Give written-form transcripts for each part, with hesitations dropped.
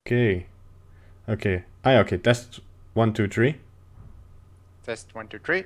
Okay. Okay. Ah, okay. Test 1, 2, 3. Test 1, 2, 3.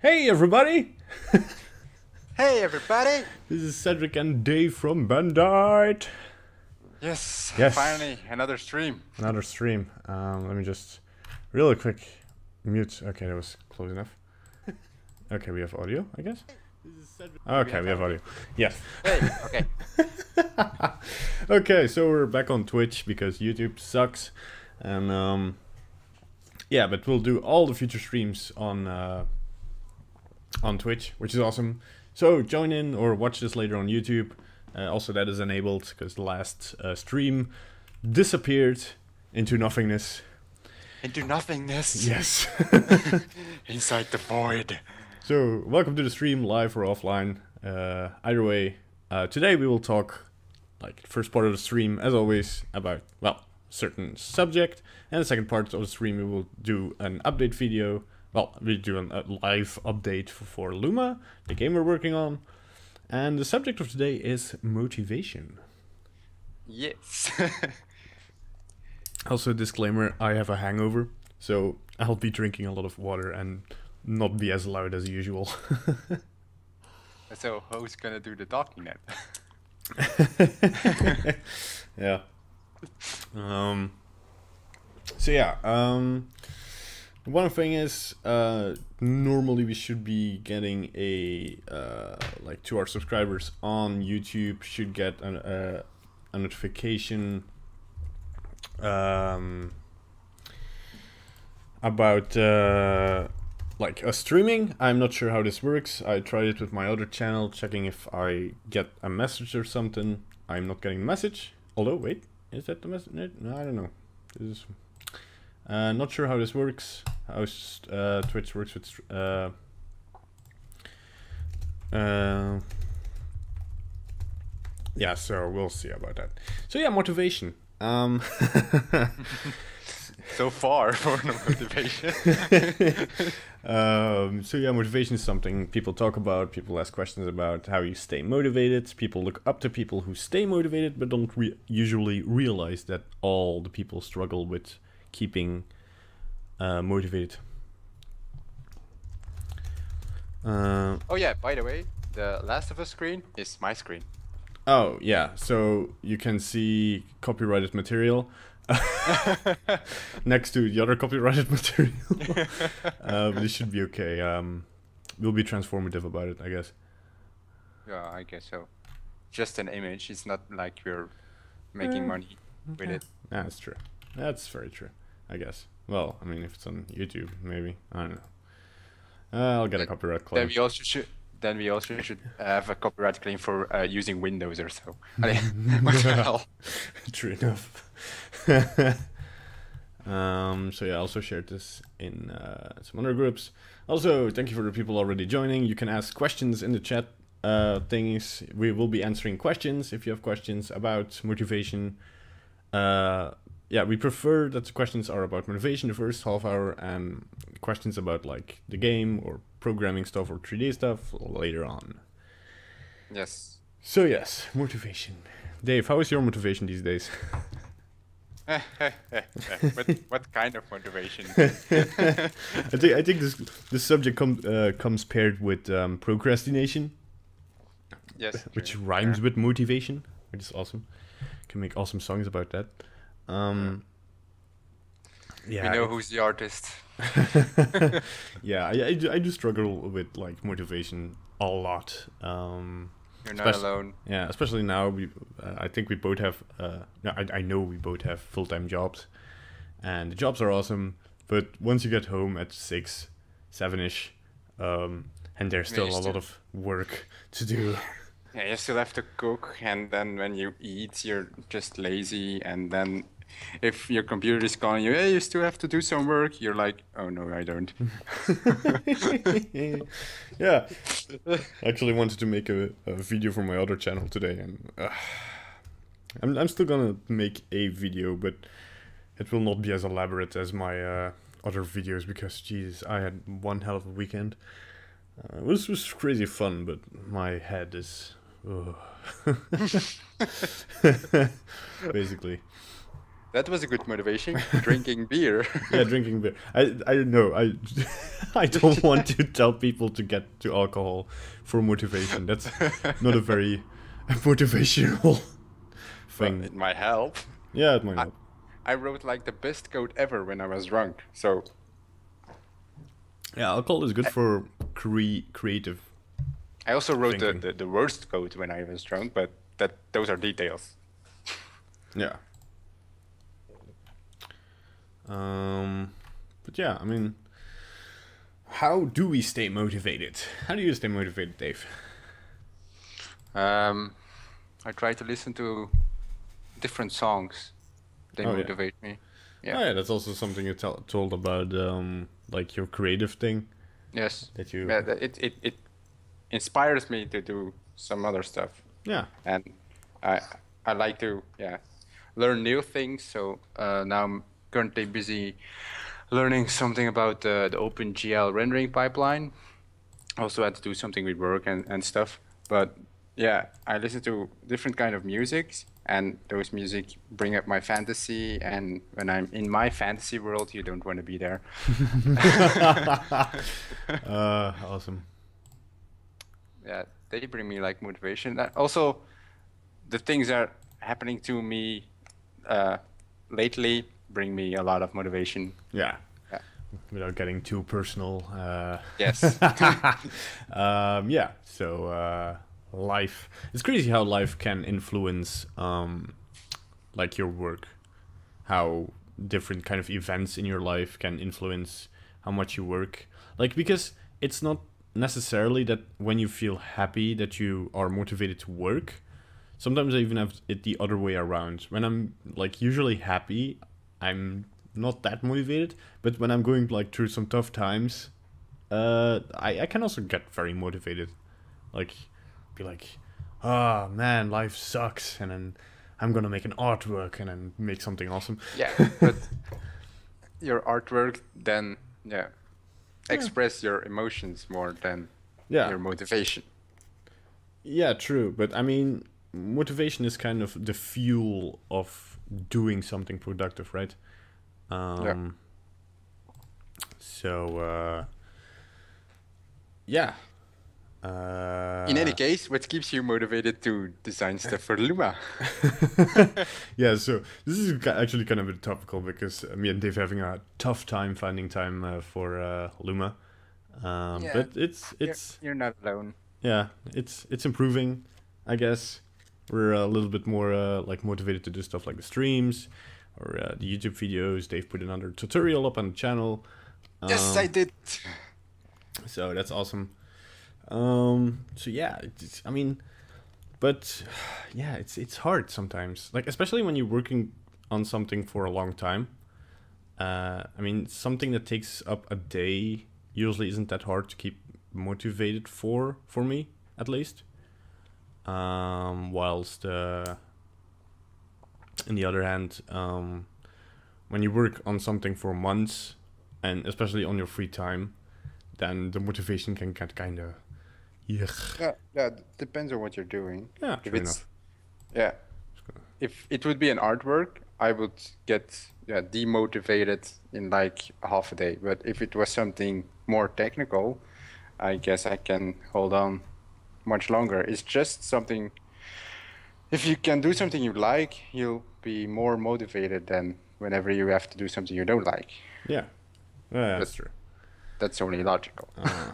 Hey, everybody! Hey everybody! This is Cedric and Dave from Bandyte. Yes, Yes. finally another stream. Another stream. Let me just really quick mute. Okay, that was close enough. Okay, we have audio, I guess. Okay, we have audio. Yes. Hey, okay. Okay, so we're back on Twitch because YouTube sucks, and yeah, but we'll do all the future streams on Twitch, which is awesome. So join in or watch this later on YouTube. Also, that is enabled because the last stream disappeared into nothingness. Into nothingness. Yes. Inside the void. So, welcome to the stream, live or offline. Either way, today we will talk, like, first part of the stream, as always, about, well, certain subject. And the second part of the stream, we will do an update video. Well, we do a live update for Luma, the game we're working on. And the subject of today is motivation. Yes. Also, disclaimer, I have a hangover, so I'll be drinking a lot of water and not be as loud as usual. So who's gonna do the talking then? Yeah. So yeah, one thing is, normally we should be getting a, like, to our subscribers on YouTube should get a notification about like us streaming. I'm not sure how this works. I tried it with my other channel, checking if I get a message or something. I'm not getting a message. Although, wait, is that the message? No, I don't know. This is not sure how this works. How Twitch works with yeah, so we'll see about that. So yeah, motivation. So far for no motivation. So yeah, motivation is something people talk about, people ask questions about how you stay motivated. People look up to people who stay motivated, but don't usually realize that all the people struggle with keeping motivated. Oh yeah, by the way, the Last of Us screen is my screen. Oh yeah, so you can see copyrighted material next to the other copyrighted material. But it should be okay. We'll be transformative about it, I guess. Yeah, I guess so. Just an image. It's not like we're making money with it. Yeah, that's true. That's very true, I guess. Well, I mean, if it's on YouTube, maybe. I don't know. I'll get a copyright claim. Then we also should have a copyright claim for using Windows or so. I mean, what the hell? True enough. So yeah, I also shared this in some other groups. Also, thank you for the people already joining. You can ask questions in the chat things. We will be answering questions if you have questions about motivation. Yeah, we prefer that the questions are about motivation the first half hour, and questions about like the game or programming stuff or 3D stuff later on. Yes. So yes, motivation. Dave, how is your motivation these days? What kind of motivation? I think this subject comes paired with procrastination. Yes. Which true. rhymes with motivation, which is awesome. Can make awesome songs about that. Yeah. We know who's the artist. Yeah, I do struggle with like motivation a lot. You're not alone. Yeah, especially now. I think we both have. No, I know we both have full-time jobs, and the jobs are awesome. But once you get home at 6, 7ish, and there's still a lot of work to do. Yeah, you still have to cook, and then when you eat, you're just lazy, and then if your computer is calling you, hey, you still have to do some work, you're like, oh no, I don't. Yeah, I actually wanted to make a video for my other channel today, and I'm still gonna make a video, but it will not be as elaborate as my other videos because, Jesus, I had one hell of a weekend. It was crazy fun, but my head is basically. That was a good motivation. Drinking beer. Yeah, drinking beer. I know. I don't want to tell people to get to alcohol for motivation. That's not a very motivational thing. Well, it might help. Yeah, it might help. I wrote like the best code ever when I was drunk. So yeah, alcohol is good for creative. I also wrote thinking. the worst code when I was drunk, but those are details. Yeah. But yeah, I mean, how do we stay motivated? How do you stay motivated, Dave? I try to listen to different songs. They motivate me. Yeah. Oh, yeah, that's also something you told about, like your creative thing. Yes. That you. Yeah, it inspires me to do some other stuff. Yeah. And I like to learn new things. So now I'm currently busy learning something about the OpenGL rendering pipeline. Also had to do something with work and stuff. But yeah, I listen to different kind of music, and those music bring up my fantasy. And when I'm in my fantasy world, you don't want to be there. Awesome. Yeah, they bring me like motivation. Also, the things that are happening to me lately bring me a lot of motivation. Yeah. Without getting too personal. Yes. Yeah. So life. It's crazy how life can influence like your work. How different kind of events in your life can influence how much you work. Like, because it's not necessarily that when you feel happy that you are motivated to work. Sometimes I even have it the other way around. When I'm like usually happy, I'm not that motivated. But when I'm going like through some tough times, I can also get very motivated. Like, be like, oh man, life sucks, and then I'm gonna make an artwork and then make something awesome. Yeah, but your artwork, then yeah, Yeah. express your emotions more than Yeah. your motivation. Yeah, true. But I mean, motivation is kind of the fuel of doing something productive, right? Yeah. Um, so, yeah. In any Uh, case, what keeps you motivated to design stuff for Luma? yeah, so this is actually kind of a bit topical because me and Dave having a tough time finding time for Luma. Yeah, But it's you're not alone. yeah, it's improving, I guess. We're a little bit more like motivated to do stuff like the streams or the YouTube videos. Dave put another tutorial up on the channel, Yes, I um, did. so that's awesome. So yeah, I mean, but yeah, it's hard sometimes. Like especially when you're working on something for a long time. I mean, something that takes up a day usually isn't that hard to keep motivated for me at least. Whilst on the other hand, when you work on something for months, and especially on your free time, then the motivation can get kind of yuck. Yeah, depends on what you're doing. Yeah, If true it's enough. yeah, if it would be an artwork, I would get demotivated in like half a day. But if it was something more technical, I guess I can hold on much longer. It's just something. If you can do something you like, you'll be more motivated than whenever you have to do something you don't like. Yeah, yeah, But that's true. that's only logical. Uh,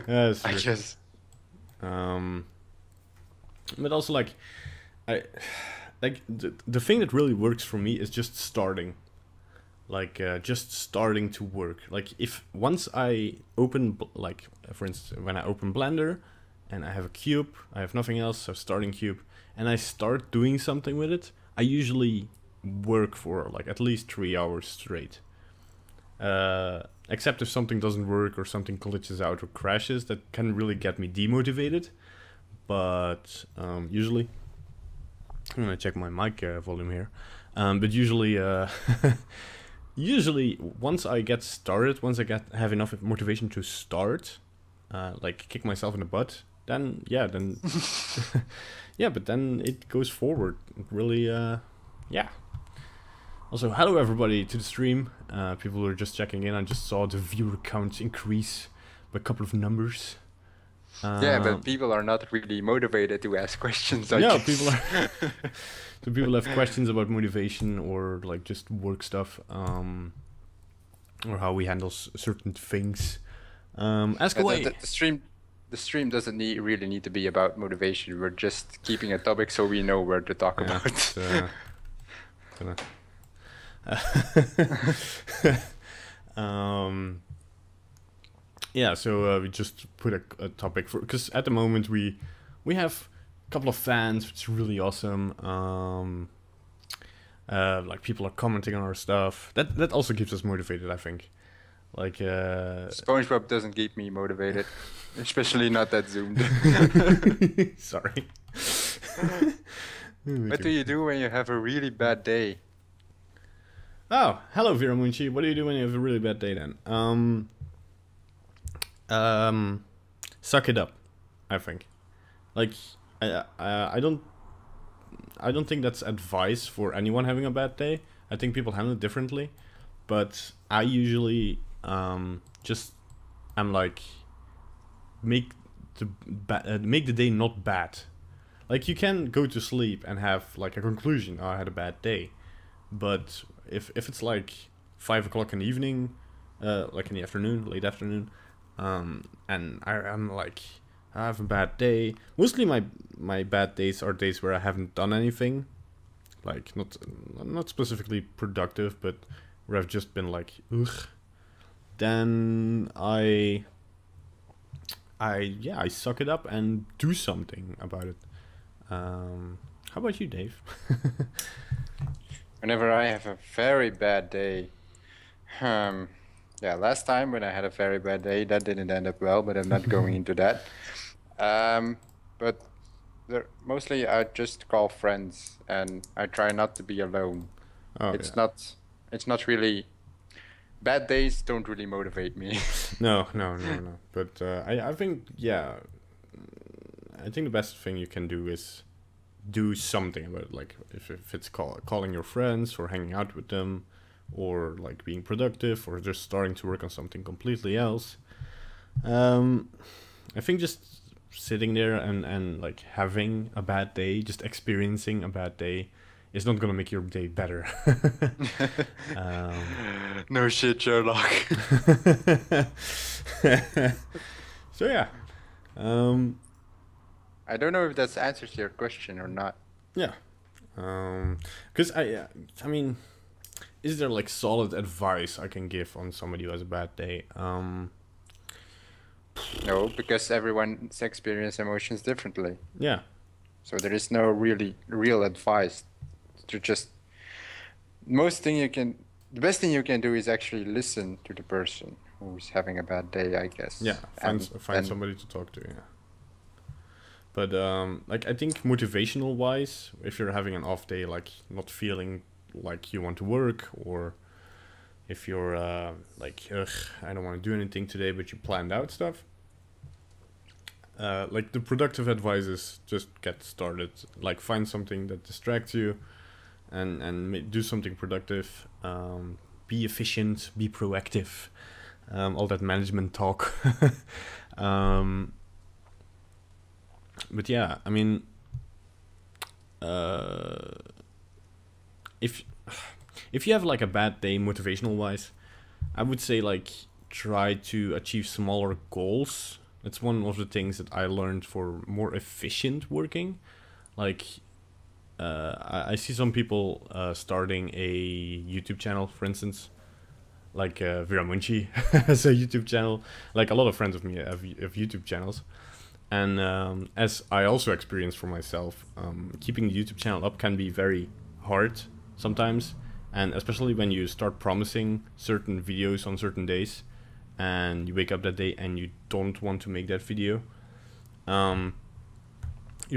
that's I true. guess. Um, but also I like the thing that really works for me is just starting. Like just starting to work. Like if once I open like for instance when I open Blender and I have a cube, I have nothing else, so starting cube, and I start doing something with it, I usually work for like at least 3 hours straight. Except if something doesn't work or something glitches out or crashes, that can really get me demotivated. But usually, I'm gonna check my mic volume here. But usually, usually once I get started, once I have enough motivation to start, like kick myself in the butt, then yeah, then yeah, but then it goes forward. It really, yeah. Also, hello everybody to the stream. People who are just checking in. I just saw the viewer count increase by a couple of numbers. Yeah, but people are not really motivated to ask questions, I Yeah, guess. people are. So people have questions about motivation or like just work stuff, or how we handle certain things. Ask Yeah, away. the stream doesn't really need to be about motivation. We're just keeping a topic so we know where to talk Yeah, about. it's, gonna. um, yeah, so we just put a topic for because at the moment we have a couple of fans, which is really awesome. Like people are commenting on our stuff. That also keeps us motivated, I think. Like SpongeBob doesn't keep me motivated, especially not that zoomed. sorry. What do you do when you have a really bad day? Oh, hello Viramunchi. What do you do when you have a really bad day then? Suck it up, I think. Like I don't think that's advice for anyone having a bad day. I think people handle it differently, but I usually just I'm like make make the day not bad. Like you can go to sleep and have like a conclusion. Oh, I had a bad day, but if it's like 5 o'clock in the evening, like in the afternoon, late afternoon, and I'm like I have a bad day. Mostly my bad days are days where I haven't done anything, like not specifically productive, but where I've just been like ugh. Then I suck it up and do something about it. How about you, Dave? Whenever I have a very bad day, yeah, last time when I had a very bad day, that didn't end up well, but I'm not going into that. But mostly I just call friends and I try not to be alone. Oh It's yeah. not It's not really. Bad days don't really motivate me. No. But I think, yeah, I think the best thing you can do is do something about it. Like if it's calling your friends or hanging out with them, or like being productive, or just starting to work on something completely else. I think just sitting there and like having a bad day, just experiencing a bad day, is not gonna make your day better. No shit, Sherlock. So yeah, I don't know if that answers your question or not. yeah, because I mean, is there like solid advice I can give on somebody who has a bad day? No, because everyone's experience emotions differently. Yeah, So there is no really real advice to just the best thing you can do is actually listen to the person who's having a bad day, I guess. yeah, find somebody to talk to. Yeah, but like I think motivational wise, if you're having an off day, like not feeling like you want to work, or if you're like, ugh, I don't want to do anything today, but you planned out stuff. Like the productive advice is just get started. Like find something that distracts you, and do something productive. Be efficient. Be proactive. All that management talk. But yeah, I mean, if you have like a bad day motivational wise, I would say like try to achieve smaller goals. It's one of the things that I learned for more efficient working. Like I see some people starting a YouTube channel, for instance, like Vera Munchi has a YouTube channel. Like a lot of friends of me have YouTube channels. And as I also experienced for myself, keeping the YouTube channel up can be very hard sometimes. And especially when you start promising certain videos on certain days, and you wake up that day and you don't want to make that video, you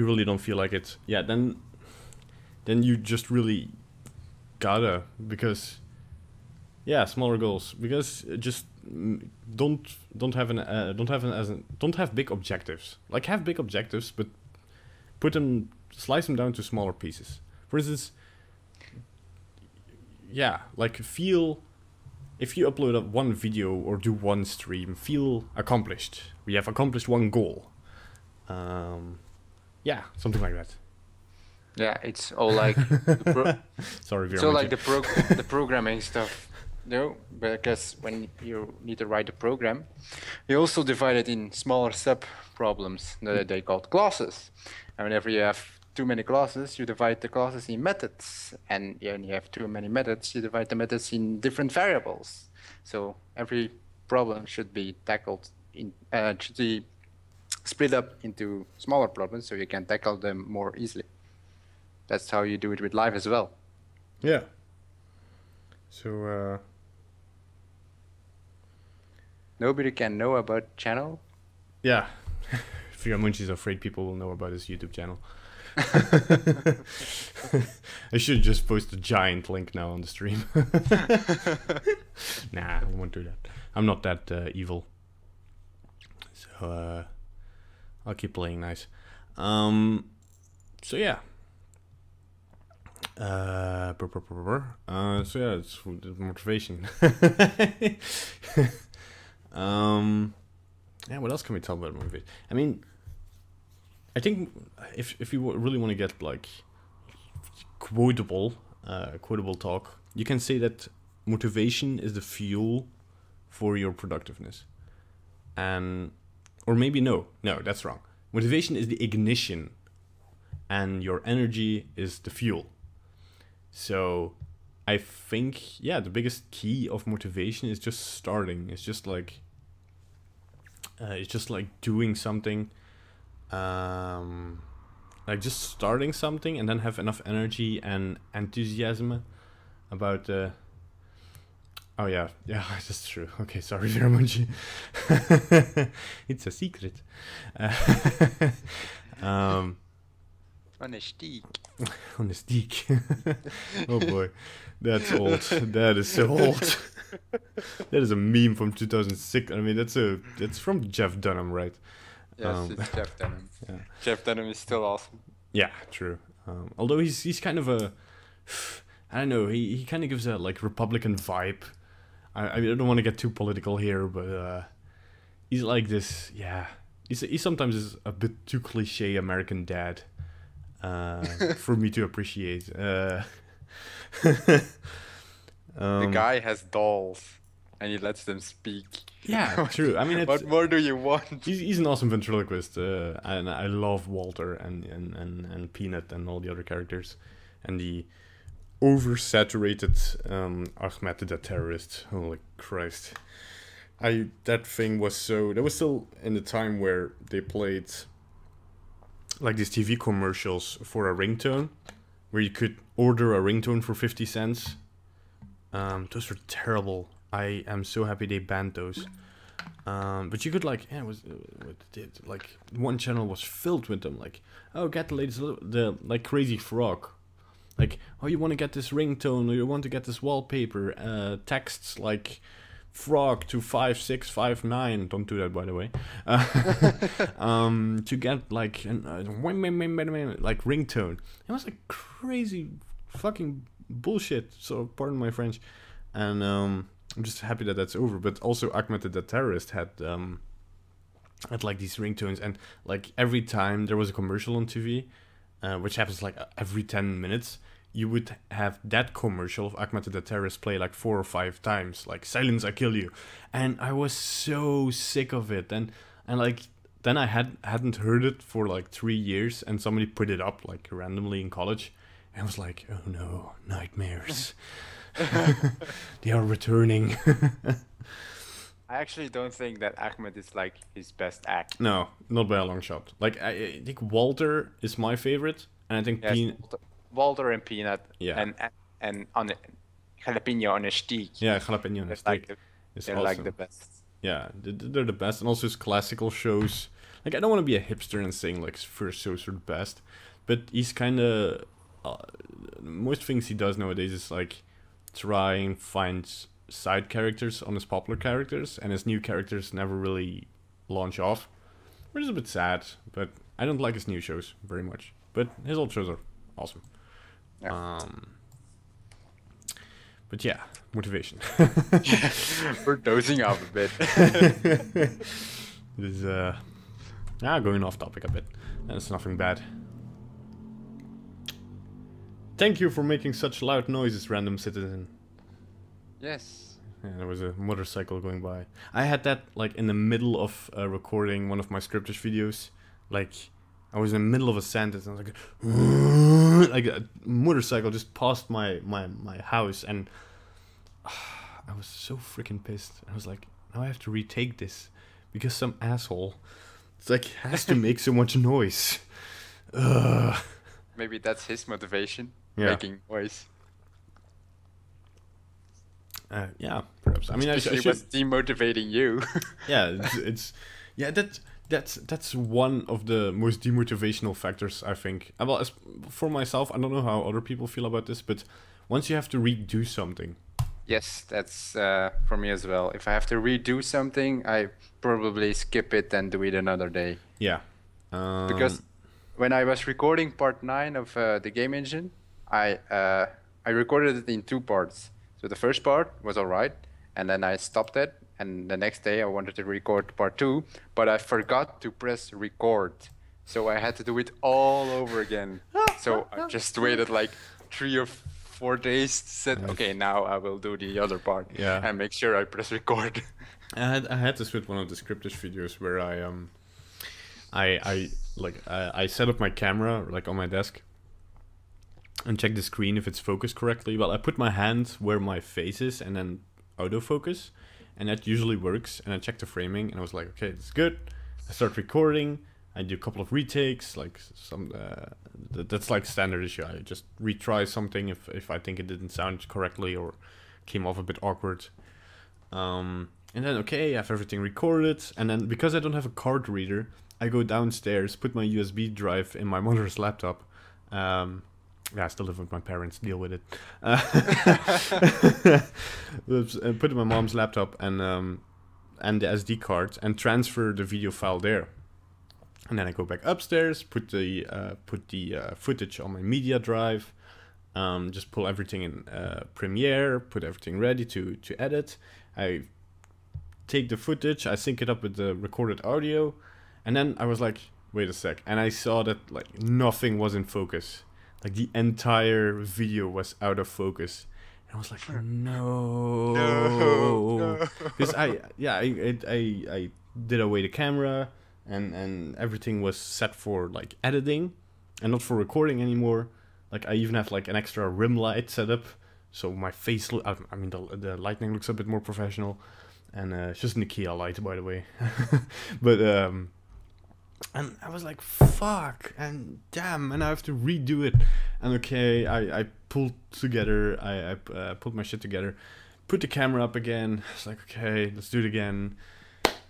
really don't feel like it. Yeah, then you just really gotta, because yeah, smaller goals, because just don't have big objectives. Like have big objectives, but slice them down to smaller pieces. For instance, yeah, like feel, if you upload one video or do one stream, feel accomplished. We have accomplished one goal. Yeah, something like that. Yeah, it's all like Sorry, it's all like the programming stuff. No, because when you need to write a program, you also divide it in smaller sub problems that they called classes. And whenever you have too many classes, you divide the classes in methods. And when you have too many methods, you divide the methods in different variables. So every problem should be tackled should be split up into smaller problems so you can tackle them more easily. That's how you do it with life as well. Yeah. So nobody can know about channel. Yeah. Vera Munch is afraid people will know about his YouTube channel. I should just post a giant link now on the stream. Nah, I won't do that. I'm not that evil. So I'll keep playing nice. So yeah. So yeah, it's motivation. Yeah, what else can we talk about motivation? I mean, I think if you really want to get like quotable talk, you can say that motivation is the fuel for your productiveness. And or maybe no, that's wrong. Motivation is the ignition, and your energy is the fuel. So I think, yeah, the biggest key of motivation is just starting. It's just like doing something, like just starting something, and then have enough energy and enthusiasm about oh yeah, that's true. Okay, sorry very much. It's a secret. On a stick. On a stick. Oh boy, that's old. That is so old. That is a meme from 2006. I mean, that's from Jeff Dunham, right? Yes, it's Jeff Dunham. Yeah. Jeff Dunham is still awesome. Yeah, true. Although he's kind of a, I don't know. He kind of gives a like Republican vibe. I don't want to get too political here, but he's like this. Yeah, he sometimes is a bit too cliche American dad for me to appreciate. The guy has dolls, and he lets them speak. Yeah, true. I mean, what more do you want? He's an awesome ventriloquist, and I love Walter and Peanut and all the other characters, and the oversaturated Ahmed the terrorist. Holy Christ! That thing was so. That was still in the time where they played like these TV commercials for a ringtone, where you could order a ringtone for 50 cents. Those were terrible. I am so happy they banned those. But you could like, yeah, like one channel was filled with them. Like, oh, get the latest, the like Crazy Frog. Like, oh, you want to get this ringtone, or you want to get this wallpaper. Texts like frog to 5659. Don't do that, by the way. To get like like ringtone. It was like crazy fucking bullshit. So pardon my French. And I'm just happy that that's over. But also Ahmed the terrorist had like these ringtones, and like every time there was a commercial on TV, which happens like every 10 minutes, you would have that commercial of Ahmed the terrorist play like 4 or 5 times, like "Silence, I kill you," and I was so sick of it. And like then I hadn't heard it for like 3 years, and somebody put it up like randomly in college, and I was like, oh no, nightmares. They are returning. I actually don't think that Ahmed is like his best act. No, not by a long shot. Like I think Walter is my favorite, and I think Yes, Walter and Peanut. Yeah. And on the jalapeno on a stick. Yeah, jalapeno on a stick. They're like the best. Yeah, they're the best, and also his classical shows. Like I don't want to be a hipster and saying like first shows are the best, but he's kind of most things he does nowadays is like try and find side characters on his popular characters, and his new characters never really launch off, which is a bit sad. But I don't like his new shows very much. But his old shows are awesome. Yeah. But yeah, motivation. We're dozing off a bit. This is going off topic a bit. That's nothing bad. Thank you for making such loud noises, random citizen. Yes. Yeah, there was a motorcycle going by. I had that like in the middle of recording one of my scripted videos. Like I was in the middle of a sentence and I was like a motorcycle just passed my house, and I was so freaking pissed. I was like, now I have to retake this because some asshole has to make so much noise. Maybe that's his motivation. Yeah. Making noise. Yeah, perhaps. I mean, I should... was demotivating you. Yeah, that's one of the most demotivational factors, I think. Well, for myself, I don't know how other people feel about this, but once you have to redo something. Yes, that's for me as well. If I have to redo something, I probably skip it and do it another day. Yeah. Because when I was recording part 9 of the game engine, I recorded it in 2 parts. So the first part was alright, and then I stopped it, and the next day I wanted to record part 2, but I forgot to press record. So I had to do it all over again. So I just waited like 3 or 4 days, said, nice. Okay, now I will do the other part, and make sure I press record. I had this with one of the scripted videos where I set up my camera like on my desk and check the screen if it's focused correctly. Well, I put my hand where my face is and then autofocus, and that usually works. And I checked the framing and I was like, okay, it's good. I start recording. I do a couple of retakes, like some that's like standard issue. I just retry something if I think it didn't sound correctly or came off a bit awkward. And then okay, I have everything recorded, and then because I don't have a card reader, I go downstairs, put my USB drive in my mother's laptop, Yeah, I still live with my parents. Deal with it. Put it in my mom's laptop and the SD card and transfer the video file there. And then I go back upstairs, put the footage on my media drive, just pull everything in Premiere, put everything ready to edit. I take the footage, I sync it up with the recorded audio, and then I was like, wait a sec, and I saw that like nothing was in focus. Like the entire video was out of focus. And I was like, no. Because I did away the camera and everything was set for like editing and not for recording anymore. Like I even have like an extra rim light set up. So my face, the lighting looks a bit more professional. And it's just an IKEA light, by the way. But and I was like, fuck, and damn, and I have to redo it. And okay, I pulled together, I put my shit together, put the camera up again. I was like, okay, let's do it again.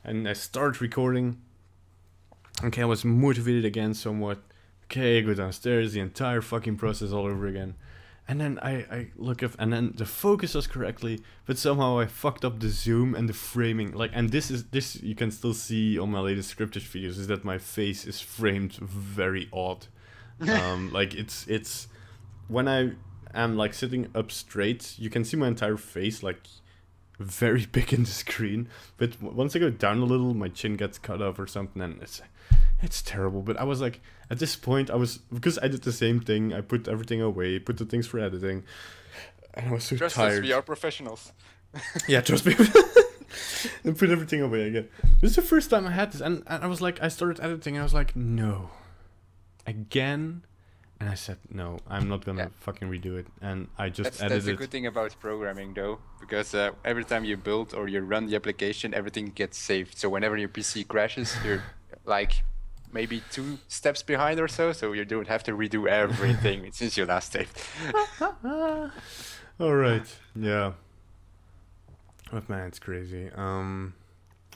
And I start recording. Okay, I was motivated again somewhat. Okay, I go downstairs, the entire fucking process all over again. And then I look up, and then the focus was correctly, but somehow I fucked up the zoom and the framing. Like, and this you can still see on my latest scripted videos, is that my face is framed very odd. Like it's when I am like sitting up straight, you can see my entire face like very big in the screen. But once I go down a little, my chin gets cut off or something, and it's terrible. But I was like, at this point, because I did the same thing. I put everything away, put the things for editing, and I was so Trust tired. us, we are professionals. Yeah, trust me. And put everything away again. This is the first time I had this, and I was like, I started editing, and I was like, no, again. And I said, no, I'm not gonna fucking redo it. And I just edited. That's the good thing about programming, though, because every time you build or you run the application, everything gets saved. So whenever your PC crashes, you're like maybe 2 steps behind or so you don't have to redo everything since you last saved. All right, yeah. But man, it's crazy.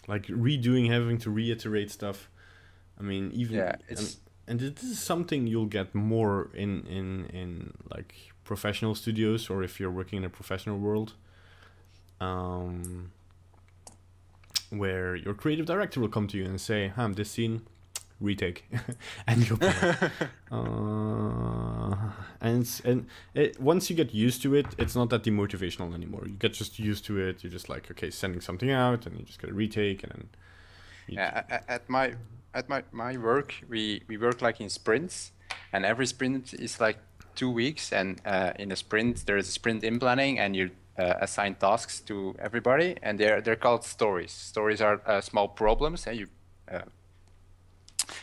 Like redoing, having to reiterate stuff. I mean, even and this is something you'll get more in like professional studios, or if you're working in a professional world, where your creative director will come to you and say, this scene, retake. And you'll be like, once you get used to it, it's not that demotivational anymore. You get just used to it. You're just like, okay, sending something out, and you just get a retake, and then at my work, we work like in sprints, and every sprint is like 2 weeks, and in a sprint there is a sprint in planning, and you assign tasks to everybody, and they're called stories. Stories are small problems, and you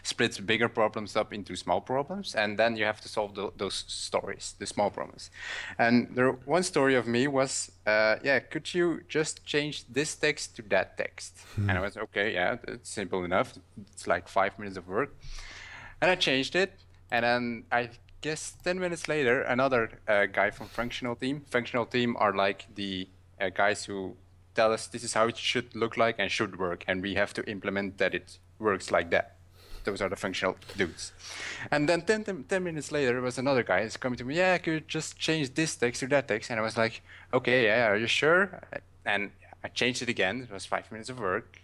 split bigger problems up into small problems, and then you have to solve those stories, the small problems. And one story of me was, could you just change this text to that text? And I was, okay, yeah, it's simple enough. It's like 5 minutes of work. And I changed it, and then I guess 10 minutes later, another guy from functional team are like the guys who tell us this is how it should look like and should work, and we have to implement that it works like that. Those are the functional dudes. And then 10 minutes later, there was another guy who's coming to me, yeah, could you just change this text to that text? And I was like, okay, yeah, are you sure? And I changed it again. It was 5 minutes of work.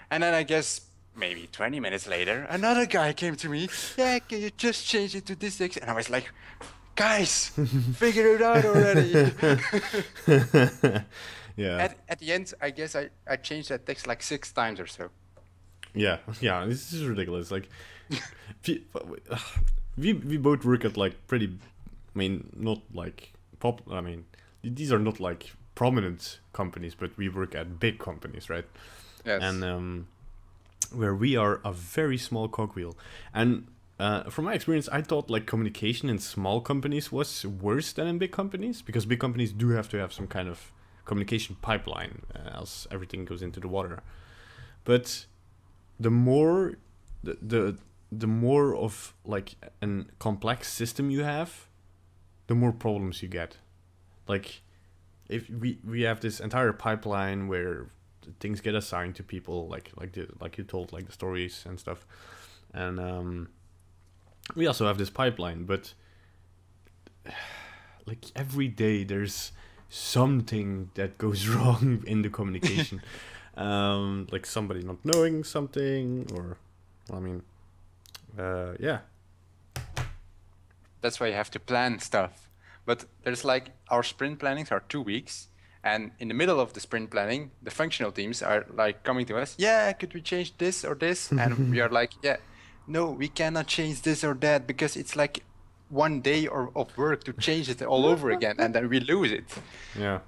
And then I guess maybe 20 minutes later, another guy came to me, yeah, can you just change it to this text? And I was like, guys, figure it out already. Yeah. At the end, I guess I changed that text like 6 times or so. Yeah, this is ridiculous. Like, we both work at like pretty, I mean, not like these are not like prominent companies, but we work at big companies, right? Yes. And where we are a very small cogwheel. And from my experience, I thought like communication in small companies was worse than in big companies, because big companies do have to have some kind of communication pipeline, else everything goes into the water. But the more the more of like a complex system you have, the more problems you get. Like if we have this entire pipeline where things get assigned to people, like you told, like the stories and stuff, and we also have this pipeline, but like every day there's something that goes wrong in the communication. Like somebody not knowing something, or I mean, yeah. That's why you have to plan stuff. But there's like our sprint plannings are 2 weeks, and in the middle of the sprint planning, the functional teams are like coming to us, yeah, could we change this or this? And we are like, yeah, no, we cannot change this or that because it's like one day of work to change it all over again, and then we lose it. Yeah.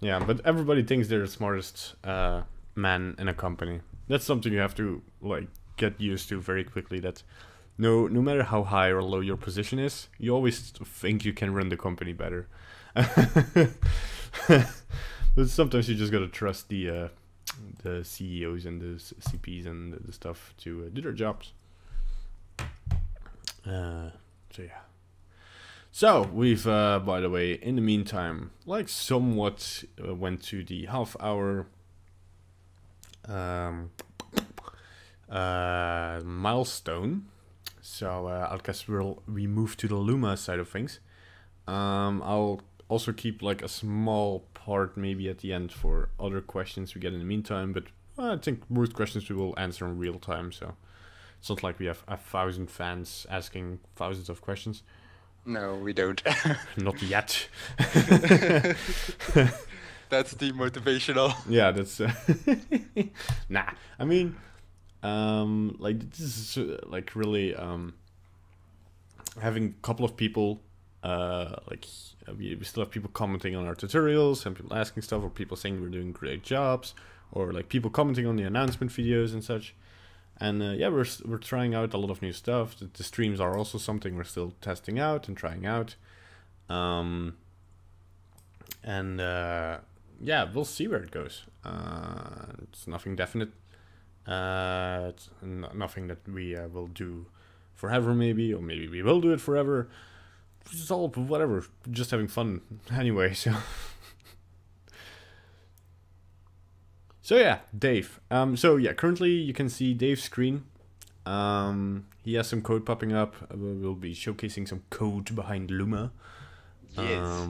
Yeah, but everybody thinks they're the smartest man in a company. That's something you have to like get used to very quickly. That no matter how high or low your position is, you always think you can run the company better. But sometimes you just gotta trust the CEOs and the CPs and the stuff to do their jobs. So yeah. So we've, by the way, in the meantime, like somewhat went to the half-hour milestone. So I guess we move to the Luma side of things. I'll also keep like a small part maybe at the end for other questions we get in the meantime, but I think most questions we will answer in real time. So it's not like we have 1,000 fans asking thousands of questions. No, we don't. Not yet. That's demotivational. Yeah, that's nah. I mean, like this is like really having a couple of people like we still have people commenting on our tutorials and people asking stuff, or people saying we're doing great jobs, or like people commenting on the announcement videos and such. And yeah, we're trying out a lot of new stuff. The streams are also something we're still testing out and trying out. And yeah, we'll see where it goes. It's nothing definite. It's nothing that we will do forever, maybe, or maybe we will do it forever. It's all whatever, just having fun anyway. So yeah, Dave. So yeah, currently you can see Dave's screen. He has some code popping up. We'll be showcasing some code behind Luma. Yes.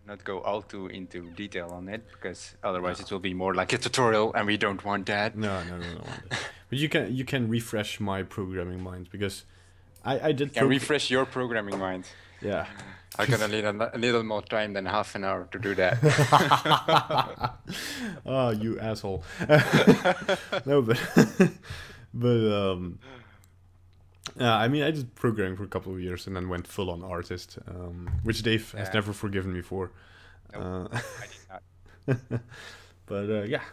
Not go all too into detail on it, because otherwise it will be more like a tutorial, and we don't want that. No. But you can refresh my programming mind, because I did. Can refresh your programming mind. Yeah. I'm gonna need a little more time than half an hour to do that. Oh, you asshole. No, but I mean, I did programming for a couple of years and then went full on artist, which Dave has never forgiven me for. Nope, I did not. But yeah,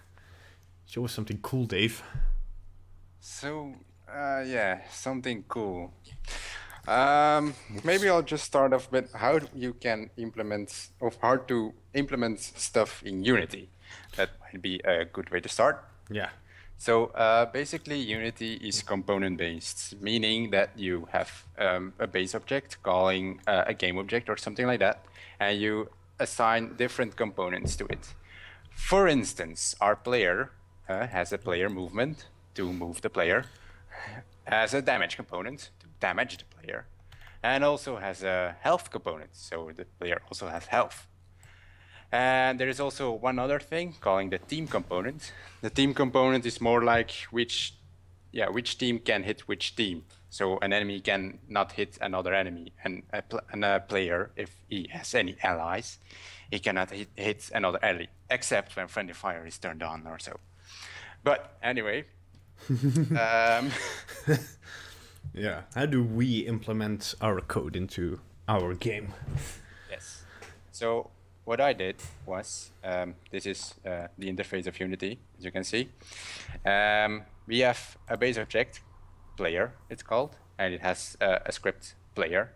show us something cool, Dave. So yeah, something cool. Maybe I'll just start off with how you can implement, or how to implement stuff in Unity. That might be a good way to start. Yeah. So basically, Unity is component-based, meaning that you have a base object calling a game object or something like that, and you assign different components to it. For instance, our player has a player movement to move the player, has a damage component to damage the player, and also has a health component, so the player also has health. And there is also one other thing calling the team component. The team component is more like which team can hit which team. So an enemy can not hit another enemy, and a player, if he has any allies, he cannot hit another ally, except when friendly fire is turned on or so. But anyway, yeah. How do we implement our code into our game? Yes. So what I did was, this is the interface of Unity, as you can see. We have a base object, player, it's called, and it has a script player,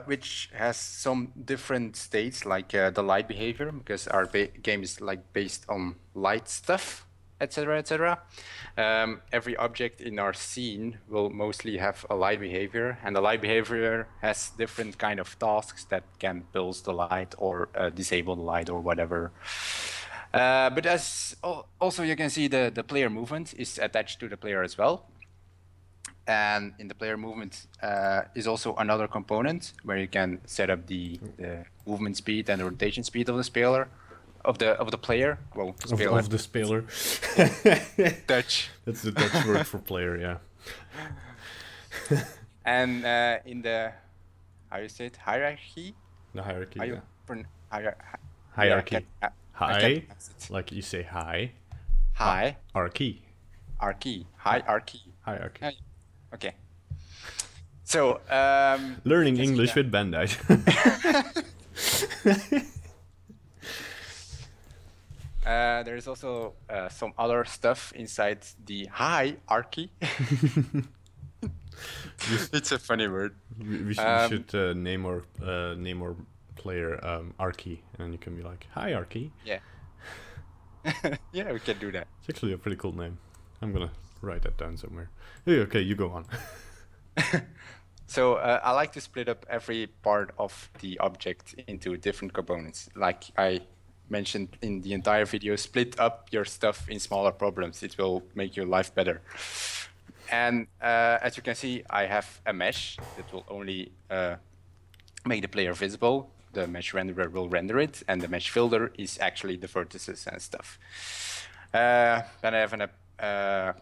which has some different states, like the light behavior, because our game is like based on light stuff, etc., etc. Every object in our scene will mostly have a light behavior, and the light behavior has different kind of tasks that can pulse the light or disable the light or whatever. But as also you can see, the player movement is attached to the player as well. And in the player movement is also another component where you can set up the movement speed and the rotation speed of the speler, of the player. Well, speler. Of the speler. Dutch. That's the Dutch word for player, yeah. And in the, how you say it, hierarchy? The hierarchy, yeah. Hierarchy. Hi, like you say hi. Hi. Archy. Archy. Hierarchy. Hierarchy. Okay. So, learning English with Bandyte. There's also some other stuff inside the hierarchy. It's a funny word. We should name our player Arky, and then you can be like, "Hi, Arky." Yeah. Yeah, we can do that. It's actually a pretty cool name. I'm gonna write that down somewhere. Hey, okay, you go on. So I like to split up every part of the object into different components. Like I mentioned in the entire video, split up your stuff in smaller problems. It will make your life better. And as you can see, I have a mesh that will only make the player visible. The mesh renderer will render it, and the mesh filter is actually the vertices and stuff. Then I have a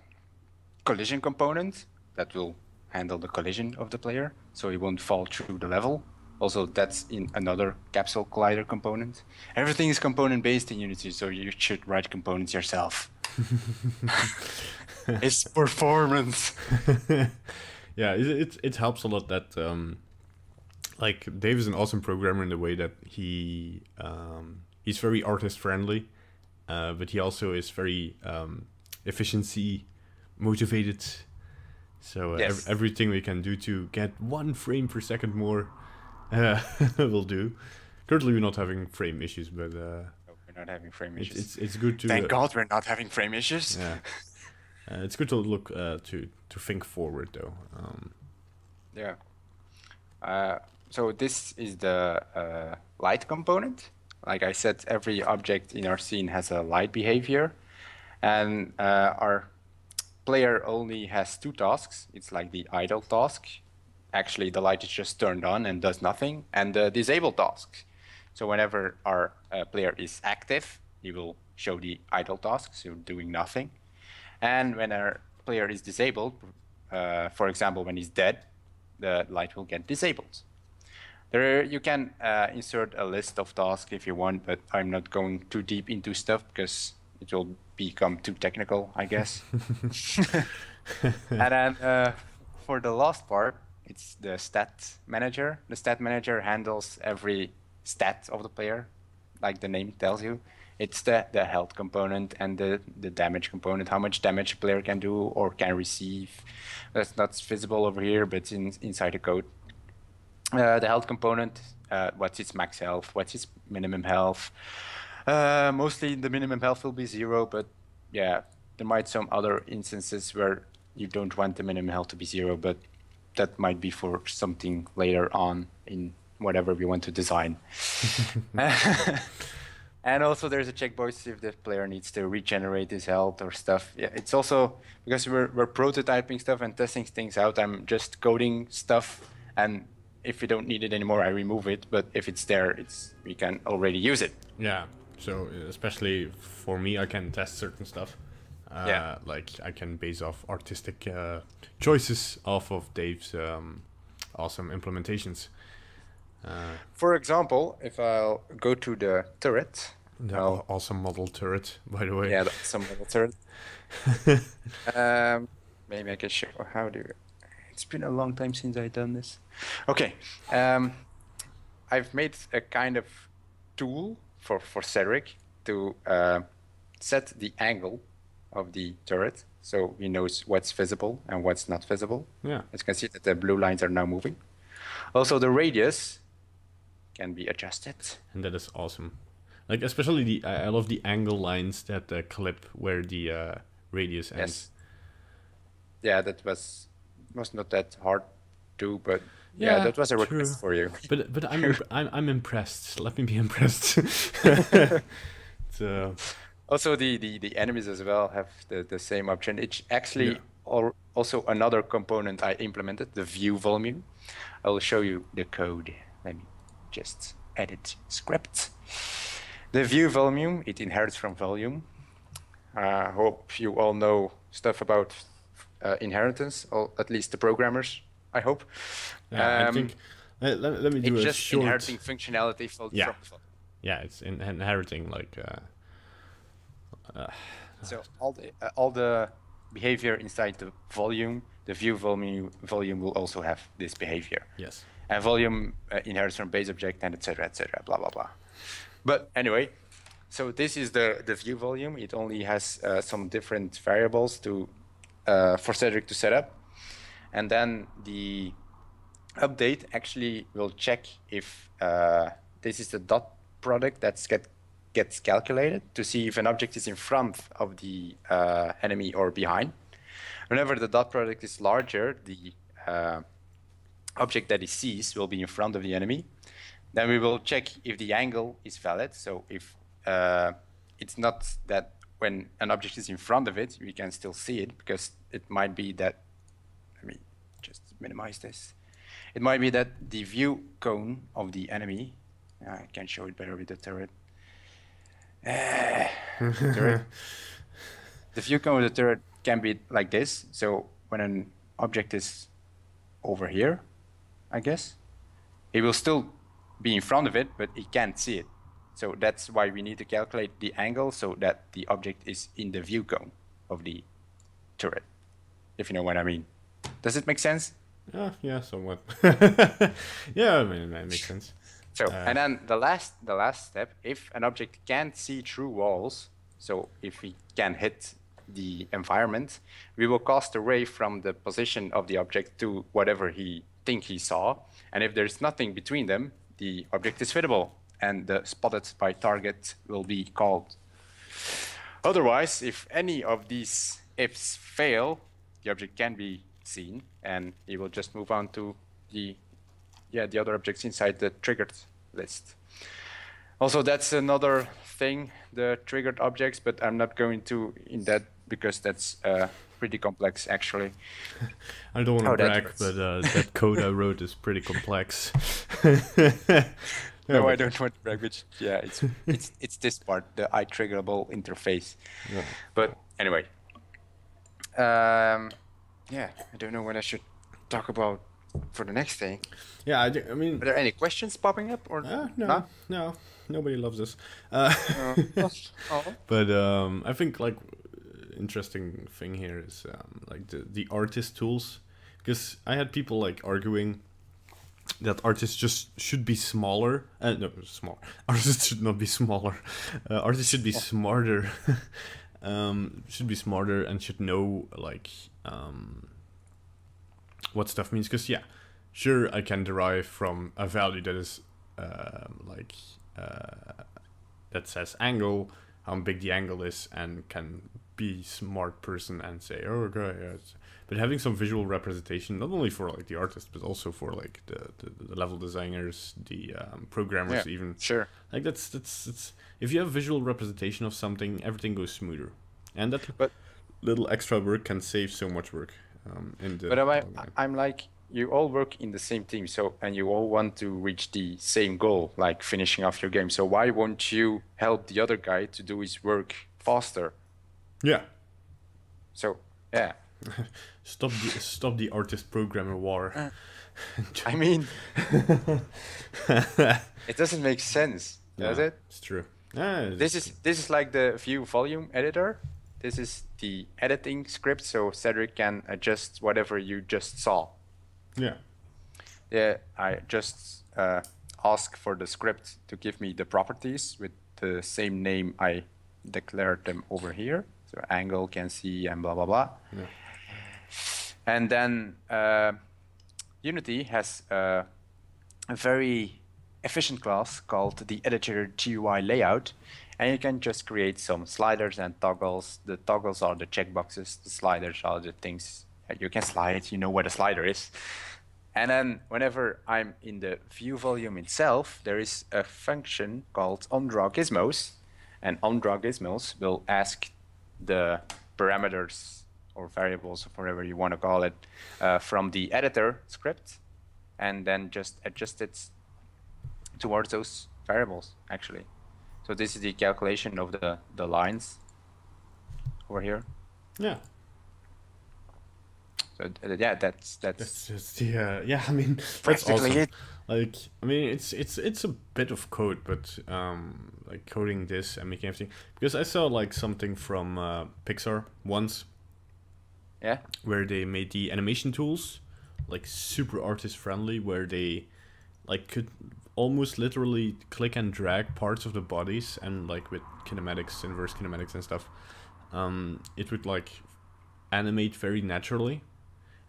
collision component that will handle the collision of the player, so he won't fall through the level. Also, that's in another capsule collider component. Everything is component based in Unity, so you should write components yourself. It's performance. Yeah, it helps a lot that like Dave is an awesome programmer in the way that he's very artist friendly, but he also is very efficiency motivated. So Yes. everything we can do to get 1 frame per second more will do. Currently, we're not having frame issues, but No, we're not having frame issues. it's good to Thank God we're not having frame issues. yeah. It's good to look to think forward though. Yeah. So this is the light component. Like I said, every object in our scene has a light behavior, and our player only has 2 tasks. It's like the idle task. Actually, the light is just turned on and does nothing, and the disable task. So whenever our player is active, he will show the idle task, so doing nothing. And when our player is disabled, for example, when he's dead, the light will get disabled. There, you can insert a list of tasks if you want, but I'm not going too deep into stuff because it will become too technical, I guess. And then for the last part, it's the stat manager. The stat manager handles every stat of the player, like the name tells you. It's the health component and the damage component, how much damage a player can do or can receive. That's not visible over here, but it's inside the code. The health component, what's its max health, what's its minimum health. Mostly the minimum health will be 0, but yeah, there might some other instances where you don't want the minimum health to be 0, but that might be for something later on in whatever we want to design. And also there's a checkbox if the player needs to regenerate his health or stuff. Yeah, it's also, because we're prototyping stuff and testing things out, I'm just coding stuff, and if we don't need it anymore, I remove it. But if it's there, we can already use it. Yeah. So especially for me, I can test certain stuff. Yeah. Like I can base off artistic choices off of Dave's awesome implementations. For example, if I'll go to the turret. The awesome model turret, by the way. Yeah, the awesome model turret. Maybe I can show how to. It's been a long time since I've done this. Okay. I've made a kind of tool for Cedric to set the angle of the turret, so he knows what's visible and what's not visible. Yeah. As you can see that the blue lines are now moving. Also, the radius can be adjusted. And that is awesome. Like especially I love the angle lines that clip where the radius ends. Yes. Yeah, that was not that hard to do, but yeah, that was a request for you. But I'm impressed. Let me be impressed. Also, the enemies as well have the same option. It's actually also another component I implemented, the view volume. I will show you the code. Let me just edit script. The view volume, it inherits from volume. Hope you all know stuff about inheritance, or at least the programmers, I hope. Yeah, I think let me do It's a just short. inheriting functionality from Yeah. the volume. Yeah, it's inheriting like. So all the behavior inside the volume, the view volume will also have this behavior. Yes. And volume inherits from base object and etc. blah blah blah. But anyway, so this is the view volume. It only has some different variables to for Cedric to set up, and then the update actually will check if this is the dot product that's gets calculated to see if an object is in front of the enemy or behind. Whenever the dot product is larger, the object that he sees will be in front of the enemy. Then we will check if the angle is valid. So if it's not that when an object is in front of it, we can still see it, because it might be that, let me just minimize this. It might be that the view cone of the enemy, I can show it better with the turret. Turret. The view cone of the turret can be like this. So when an object is over here, I guess, it will still be in front of it, but it can't see it. So that's why we need to calculate the angle so that the object is in the view cone of the turret, if you know what I mean. Does it make sense? Yeah, somewhat. Yeah, I mean, that makes sense. So, and then the last step, if an object can't see through walls, so if we can hit the environment, we will cast a ray from the position of the object to whatever he saw. And if there's nothing between them, the object is fittable, and the spotted by target will be called. Otherwise, if any of these ifs fail, the object can be seen, and it will just move on to the other objects inside the triggered list. Also, that's another thing, the triggered objects, but I'm not going to in that because that's pretty complex, actually. I don't want to brag, but that code I wrote is pretty complex. No, I don't want to brag, but yeah, it's this part, the iTriggerable interface. Yeah. But anyway, yeah, I don't know what I should talk about for the next thing. Yeah, I mean, are there any questions popping up or no, nobody loves this. But I think like interesting thing here is like the artist tools, because I had people like arguing that artists just should be smaller. No, small. Artists should not be smaller. Artists should be smarter. Should be smarter and should know like what stuff means. Because yeah, sure, I can derive from a value that is that says angle, how big the angle is, and can be smart person and say, oh, okay, yeah. But having some visual representation, not only for like the artist, but also for like the level designers, the programmers, even. Sure. Like that's if you have visual representation of something, everything goes smoother, and that little extra work can save so much work. But I'm like, you all work in the same team, so, and you all want to reach the same goal, like finishing off your game. So why won't you help the other guy to do his work faster? Yeah. So yeah. Stop the artist programmer war. I mean, it doesn't make sense, does it? It's true. This is like the view volume editor. This is the editing script, so Cedric can adjust whatever you just saw. Yeah. Yeah, I just ask for the script to give me the properties with the same name I declared them over here. So angle, can see, and blah, blah, blah. Yeah. And then Unity has a very efficient class called the editor GUI layout. And you can just create some sliders and toggles. The toggles are the checkboxes. The sliders are the things that you can slide. You know what a slider is. And then whenever I'm in the view volume itself, there is a function called onDrawGizmos. And onDrawGizmos will ask the parameters or variables, or whatever you want to call it, from the editor script, and then just adjust it towards those variables, actually. So this is the calculation of the lines over here. Yeah. So yeah, that's Just the yeah. I mean, that's practically awesome. it. Like, I mean, it's a bit of code, but like coding this and making everything, because I saw like something from Pixar once Yeah. where they made the animation tools like super artist friendly, where they like could almost literally click and drag parts of the bodies, and like with kinematics, inverse kinematics and stuff, it would like animate very naturally.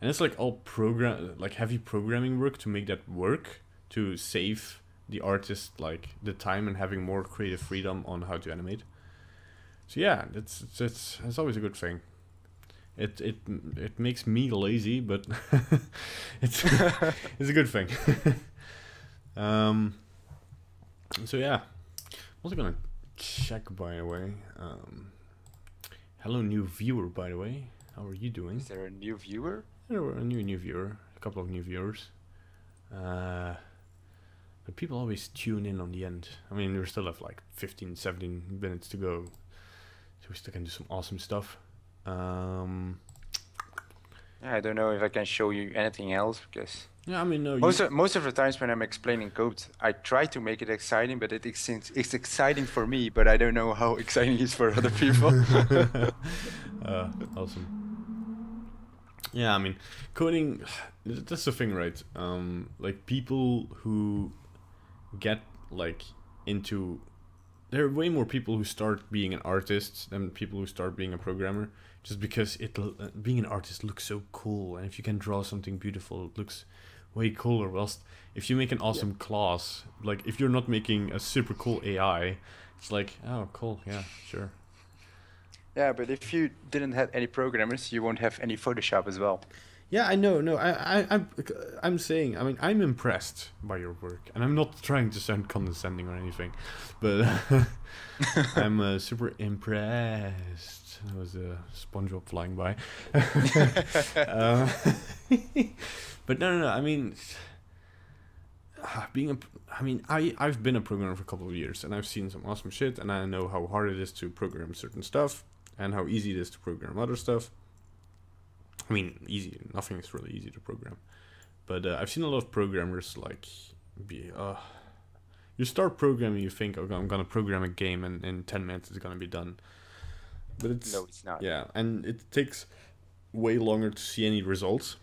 And it's like all like heavy programming work to make that work, to save the artist like the time and having more creative freedom on how to animate. So yeah, it's always a good thing. It makes me lazy, but it's it's a good thing. So yeah, I'm also gonna check, by the way. Hello, new viewer, by the way. How are you doing? Is there a new viewer? Hello, a new viewer. A couple of new viewers. But people always tune in on the end. I mean, we still have like 15, 17 minutes to go, so we still can do some awesome stuff. Yeah, I don't know if I can show you anything else, because Yeah, I mean, no. most of the times when I'm explaining code, I try to make it exciting, but it's exciting for me, but I don't know how exciting it is for other people. Awesome. Yeah, I mean, coding, that's the thing, right? Like, people who get, like, into... There are way more people who start being an artist than people who start being a programmer, just because being an artist looks so cool, and if you can draw something beautiful, it looks way cooler. Whilst if you make an awesome class, like, if you're not making a super cool AI, it's like, oh, cool, yeah, sure. Yeah, but if you didn't have any programmers, you won't have any Photoshop as well. Yeah, I know. No, I'm saying. I mean, I'm impressed by your work, and I'm not trying to sound condescending or anything, but I'm super impressed. That was a SpongeBob flying by. uh, but no. I mean, I've been a programmer for a couple of years, and I've seen some awesome shit, and I know how hard it is to program certain stuff, and how easy it is to program other stuff. I mean, easy. Nothing is really easy to program, but I've seen a lot of programmers like you start programming, you think, okay, I'm gonna program a game, and in 10 minutes it's gonna be done. But No, it's not. yeah, and it takes way longer to see any results.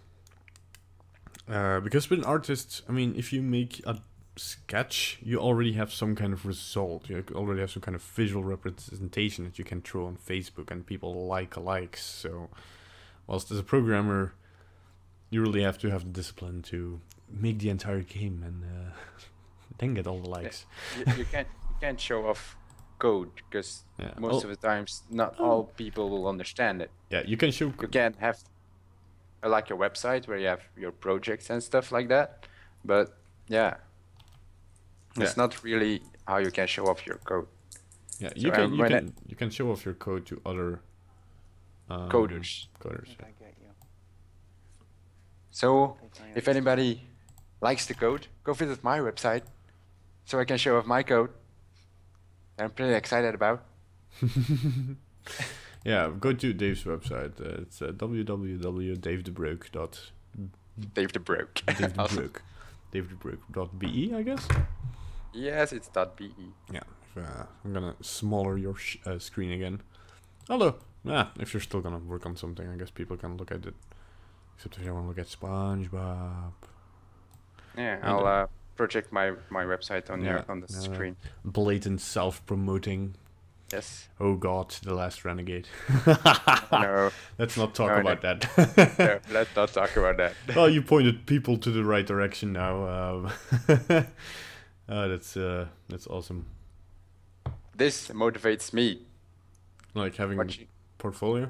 Because with an artist, I mean, if you make a sketch, you already have some kind of result. You already have some kind of visual representation that you can throw on Facebook, and people likes. So, whilst as a programmer, you really have to have the discipline to make the entire game and then get all the likes. You can't show off code, because most of the times not all people will understand it. Yeah, you can show. You can have like a website where you have your projects and stuff like that, but it's not really how you can show off your code. Yeah, So, you can show off your code to other coders. Coders. I get you. So if anybody likes the code, go visit my website so I can show off my code. I'm pretty excited about. Yeah, go to Dave's website. It's www.davedebroke. Dave the Broke. davedebroke.be, I guess. Yes, it's .be. Yeah, I'm gonna smaller your screen again. Although, if you're still gonna work on something, I guess people can look at it. Except if you want to look at SpongeBob. Yeah, I'll project my website on the screen. Blatant self-promoting. Yes. Oh God, the last renegade. No. Let's not talk about that. No, let's not talk about that. Well, you pointed people to the right direction now. That's awesome. This motivates me. Like having a portfolio?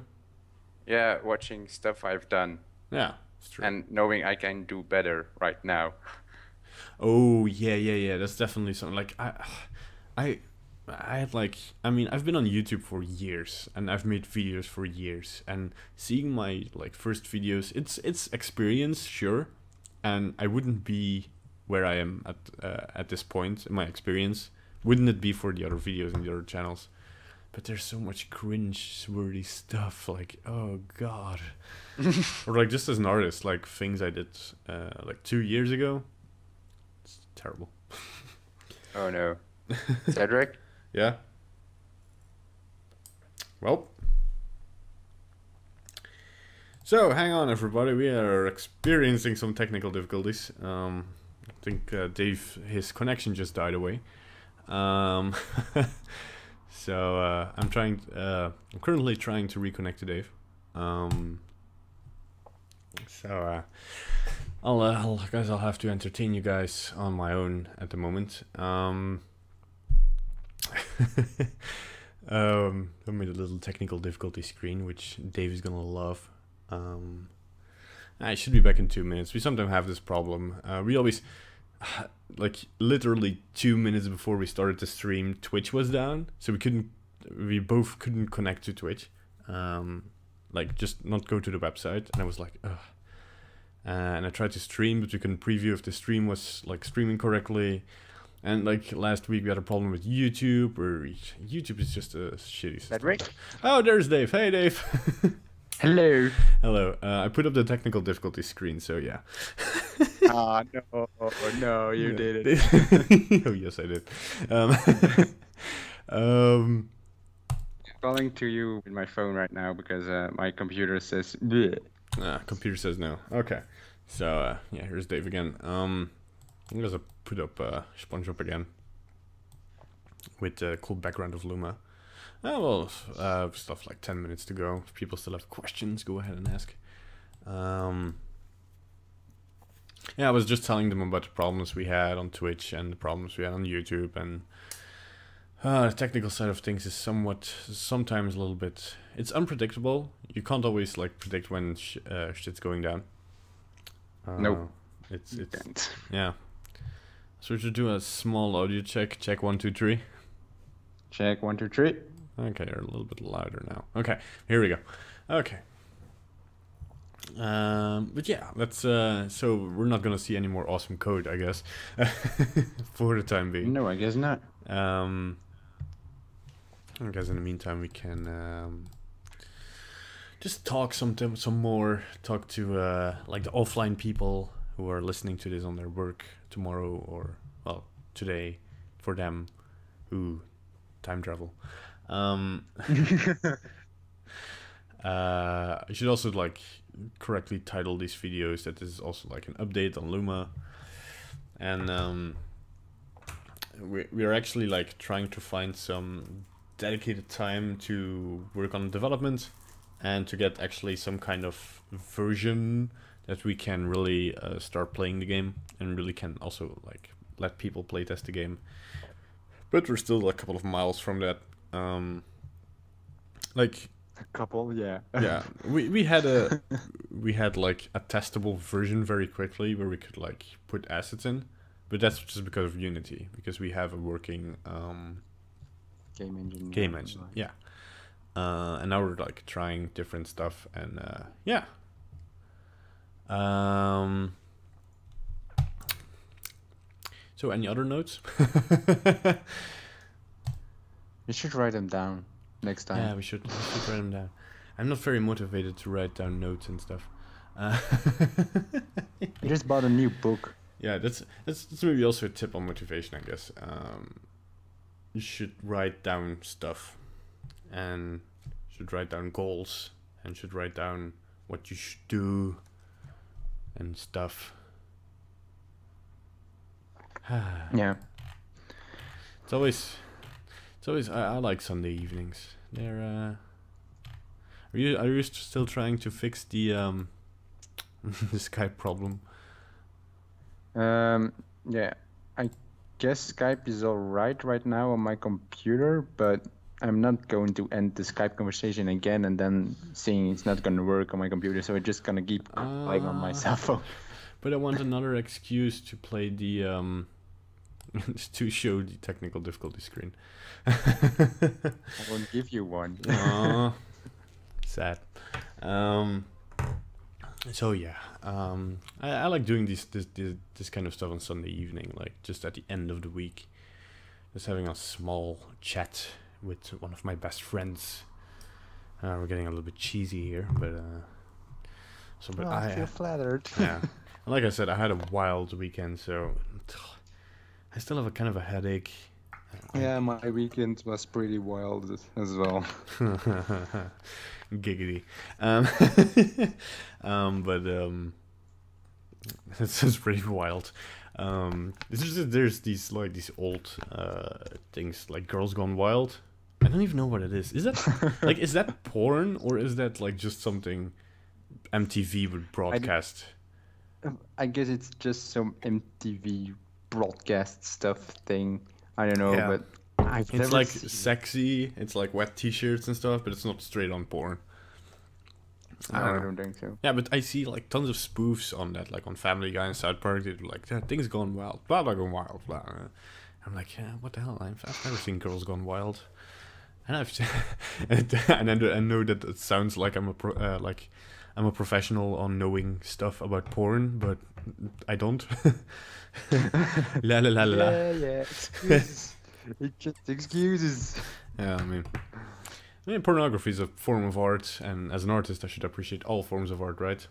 Yeah, watching stuff I've done. Yeah, it's true. And knowing I can do better right now. Oh yeah. That's definitely something. Like I had like, I mean, I've been on YouTube for years and I've made videos for years, and seeing my like first videos, it's experience, sure, and I wouldn't be where I am at this point in my experience. Wouldn't it be for the other videos and the other channels? But there's so much cringe-worthy stuff, like, oh god. Or like just as an artist, like things I did like 2 years ago. It's terrible. Oh no. Cedric? Yeah. Well. So, hang on everybody, we are experiencing some technical difficulties. I think Dave, his connection just died away. So I'm currently trying to reconnect to Dave. So I guess I'll have to entertain you guys on my own at the moment. I made a little technical difficulty screen, which Dave is gonna love. I should be back in 2 minutes. We sometimes have this problem. We always, like, literally 2 minutes before we started the stream, Twitch was down, so we both couldn't connect to Twitch. Like, just not go to the website, and I was like, ugh. And I tried to stream, but we couldn't preview if the stream was like streaming correctly. And like last week we had a problem with YouTube, or YouTube is just a shitty system. Cedric? Oh, there's Dave. Hey, Dave. Hello. Hello. I put up the technical difficulty screen, so yeah. Ah, no, you did it. Oh, yes, I did. Calling to you with my phone right now because my computer says bleh. Computer says no. Okay. So, yeah, here's Dave again. I'm gonna put up SpongeBob again with the cool background of Luma. Well, stuff like 10 minutes to go. If people still have questions, go ahead and ask. Yeah, I was just telling them about the problems we had on Twitch and the problems we had on YouTube, and the technical side of things is sometimes a little bit, it's unpredictable. You can't always like predict when shit's going down. Nope. It's yeah. So we should do a small audio check. Check 1 2 3. Check 1 2 3. Okay, you're a little bit louder now. Okay, here we go. Okay. But yeah, let's. So we're not gonna see any more awesome code, I guess, for the time being. No, I guess not. I guess in the meantime we can just talk some more. Talk to like the offline people who are listening to this on their work tomorrow, or well today, for them who time travel. I should also like correctly title these videos that this is also like an update on Luma, and we are actually like trying to find some dedicated time to work on development and to get actually some kind of version that we can really start playing the game, and really can also like let people play test the game. But we're still a couple of miles from that. Like a couple, yeah. Yeah, we had like a testable version very quickly where we could like put assets in, but that's just because of Unity, because we have a working game engine. Yeah. And now we're like trying different stuff, and yeah. So any other notes? You should write them down next time. Yeah, we should write them down. I'm not very motivated to write down notes and stuff. You just bought a new book. Yeah, that's maybe also a tip on motivation, I guess. You should write down stuff, and should write down goals, and should write down what you should do and stuff. Yeah. It's always I like Sunday evenings. They're are you still trying to fix the the Skype problem? Yeah, I guess Skype is alright right now on my computer, but I'm not going to end the Skype conversation again and then seeing it's not going to work on my computer, so I'm just going to keep playing on my cell phone. But I want another excuse to play the to show the technical difficulty screen. I won't give you one. Aw, sad. So yeah, I like doing this kind of stuff on Sunday evening, like just at the end of the week, just having a small chat with one of my best friends. We're getting a little bit cheesy here, but but I feel flattered. yeah, like I said, I had a wild weekend, so I still have a kind of a headache. Yeah, my weekend was pretty wild as well. Giggity. It sounds pretty wild. There's these old things like Girls Gone Wild. I don't even know what it is. Is that is that porn, or is that like just something MTV would broadcast? I guess it's just some MTV broadcast stuff thing. I don't know, Yeah. but I've It's never like seen. sexy. It's like wet T-shirts and stuff, but it's not straight on porn. No, I don't I know. don't think so. Yeah, but I see like tons of spoofs on that, like on Family Guy and South Park. They do like, yeah, things gone wild, blah blah gone wild, blah. I'm like, yeah, what the hell? I've never seen Girls Gone Wild, and I know that it sounds like I'm a professional on knowing stuff about porn, but I don't. La la la la. Yeah, excuses. It's just excuses. Yeah, I mean, pornography is a form of art, and as an artist, I should appreciate all forms of art, right?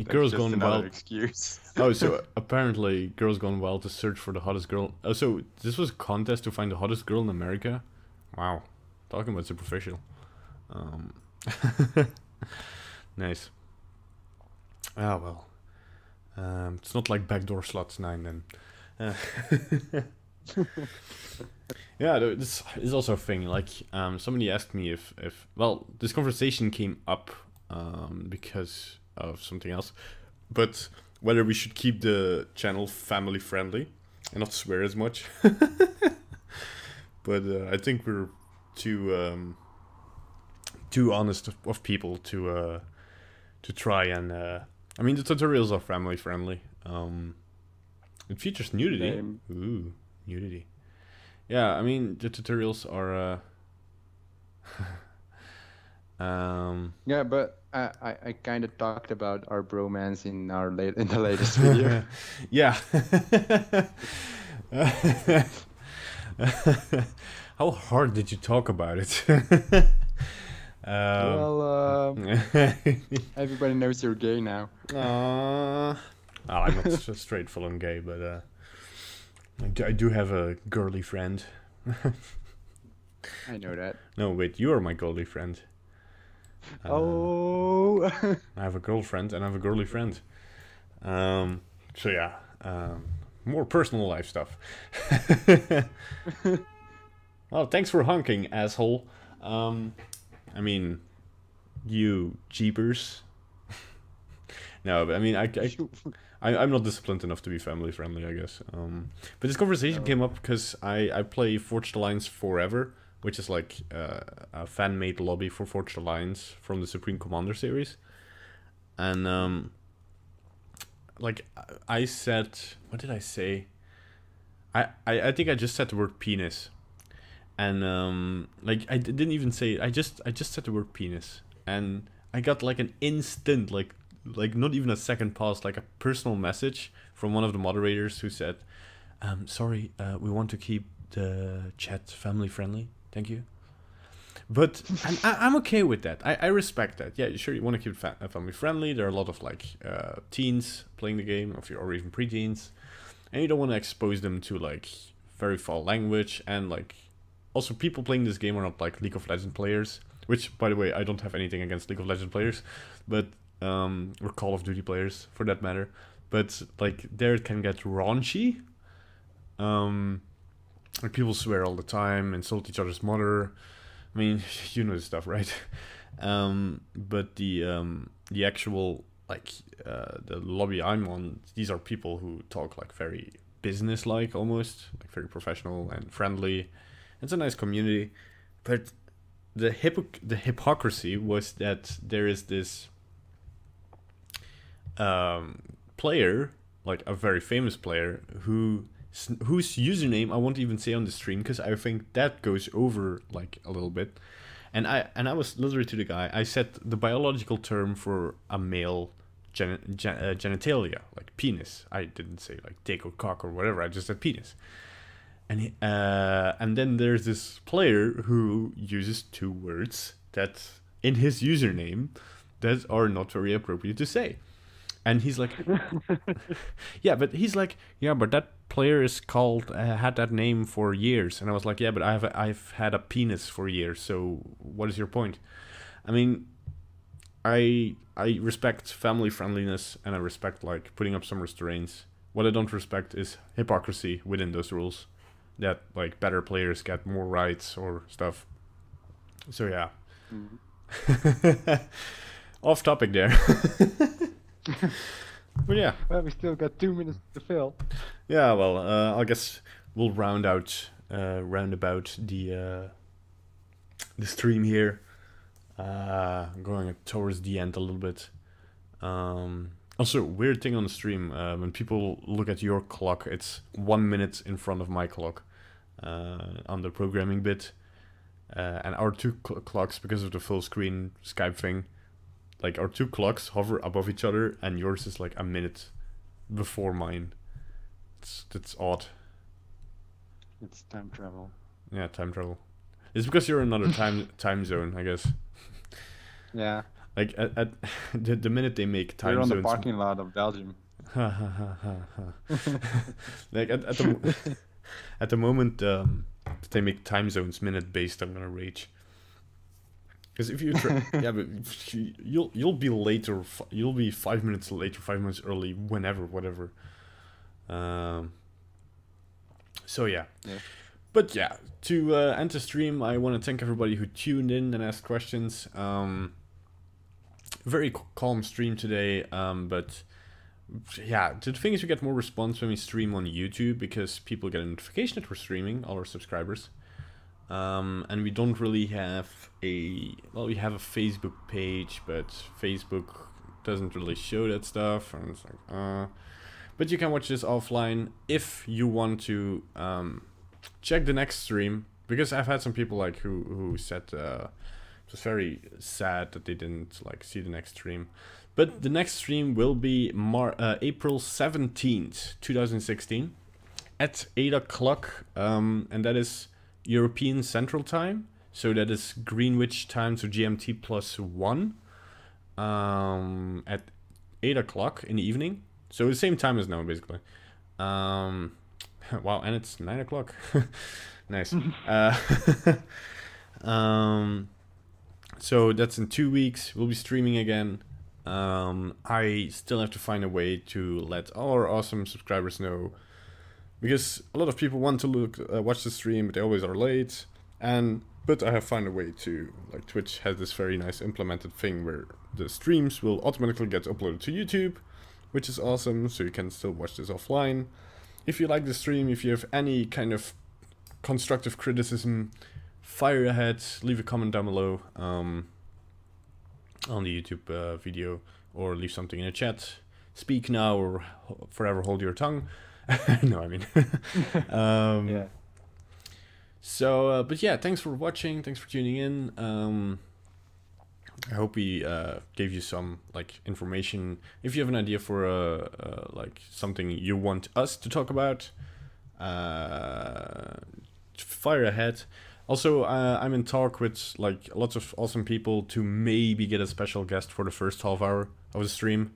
Girls Just Gone another Wild. excuse. Oh, so apparently, Girls Gone Wild to search for the hottest girl. Oh, so this was a contest to find the hottest girl in America. Wow, talking about superficial. Um, nice. Ah well, it's not like Backdoor Slots 9 then. Yeah, this is also a thing. Like, somebody asked me if well, this conversation came up because of something else, but whether we should keep the channel family friendly and not swear as much. But I think we're too honest of people to try and. I mean, the tutorials are family friendly. It features nudity. Lame. Ooh, nudity. Yeah, I mean the tutorials are. Yeah, but I kind of talked about our bromance in the latest video. Yeah. How hard did you talk about it? Well, everybody knows you're gay now. Oh, I'm not straight full on gay, but I do have a girly friend. I know that. No, wait, you are my girly friend. Oh. I have a girlfriend and I have a girly friend. So yeah, more personal life stuff. Well, thanks for honking, asshole. I mean, you jeepers. No, but I mean, I'm not disciplined enough to be family friendly, I guess. But this conversation came up because I play Forged Alliance Forever, which is like a fan-made lobby for Forged Alliance from the Supreme Commander series. And like I said, what did I say? I think I just said the word penis, and like I didn't even say it. I just said the word penis, and I got like an instant like not even a second pause, like a personal message from one of the moderators who said, sorry, we want to keep the chat family friendly, thank you. But I'm okay with that. I respect that. Yeah, sure, you want to keep it family friendly. There are a lot of like teens playing the game, or even preteens, and you don't want to expose them to like very foul language. And like also people playing this game are not like League of Legends players, which by the way I don't have anything against League of Legends players, but or Call of Duty players for that matter. But like there it can get raunchy. Like people swear all the time, insult each other's mother. I mean, you know this stuff, right? But the actual like the lobby I'm on, these are people who talk like very business-like, almost like very professional and friendly. It's a nice community, but the hypocrisy was that there is this player like a very famous player whose username I won't even say on the stream because I think that goes over like a little bit. And I was literally to the guy. I said the biological term for a male genitalia, like penis. I didn't say like dick or cock or whatever. I just said penis. And then there's this player who uses 2 words that in his username that are not very appropriate to say. And he's like, yeah, but that player is called had that name for years. And I was like, yeah, but I've had a penis for years. So what is your point? I mean, I respect family friendliness and I respect like putting up some restraints. What I don't respect is hypocrisy within those rules. That like better players get more rights or stuff. So yeah. Off topic there. But yeah. Well, we still got 2 minutes to fill. Yeah, well, I guess we'll round about the stream here. Going towards the end a little bit. Also, weird thing on the stream, when people look at your clock, it's 1 minute in front of my clock on the programming bit. And our 2 clocks, because of the full screen Skype thing, like our 2 clocks hover above each other, and yours is like a minute before mine. It's odd. It's time travel. Yeah, time travel. It's because you're in another time zone, I guess. Yeah. Like at the minute they make time We're on zones. the parking lot of Belgium. Like at the moment that they make time zones minute based, I'm gonna rage. Because if you yeah, but you'll be later. You'll be 5 minutes late or 5 minutes early, whenever, whatever. So yeah. But yeah, to end the stream, I want to thank everybody who tuned in and asked questions. Very calm stream today, but yeah, the thing is we get more response when we stream on YouTube because people get a notification that we're streaming, all our subscribers. And we don't really have we have a Facebook page, but Facebook doesn't really show that stuff, and it's like, but you can watch this offline if you want to check the next stream, because I've had some people like who said it was very sad that they didn't like see the next stream. But the next stream will be April 17th, 2016 at 8 o'clock, and that is European Central Time, so that is Greenwich time, so GMT +1, at 8 o'clock in the evening, so the same time as now basically. Wow, and it's 9 o'clock. Nice. So that's in 2 weeks. We'll be streaming again. I still have to find a way to let all our awesome subscribers know, because a lot of people want to watch the stream, but they always are late. But I have found a way to, like, Twitch has this very nice implemented thing where the streams will automatically get uploaded to YouTube, which is awesome, so you can still watch this offline. If you like the stream, if you have any kind of constructive criticism, fire ahead, leave a comment down below on the YouTube video, or leave something in the chat. Speak now or forever hold your tongue. No, I mean. Yeah. So, but yeah, thanks for watching, thanks for tuning in. I hope we gave you some like information. If you have an idea for like something you want us to talk about, fire ahead. Also, I'm in talk with like lots of awesome people to maybe get a special guest for the first half hour of the stream.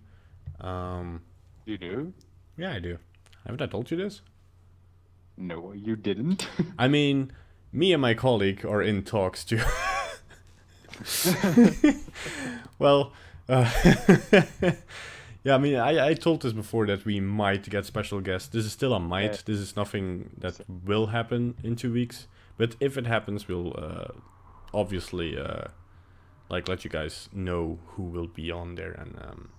You do? Yeah, I do. Haven't I told you this? No, you didn't. I mean, me and my colleague are in talks to. Well, yeah, I mean, I told this before that we might get special guests. This is still a might. Yeah. This is nothing that will happen in 2 weeks. But if it happens, we'll obviously like let you guys know who will be on there. And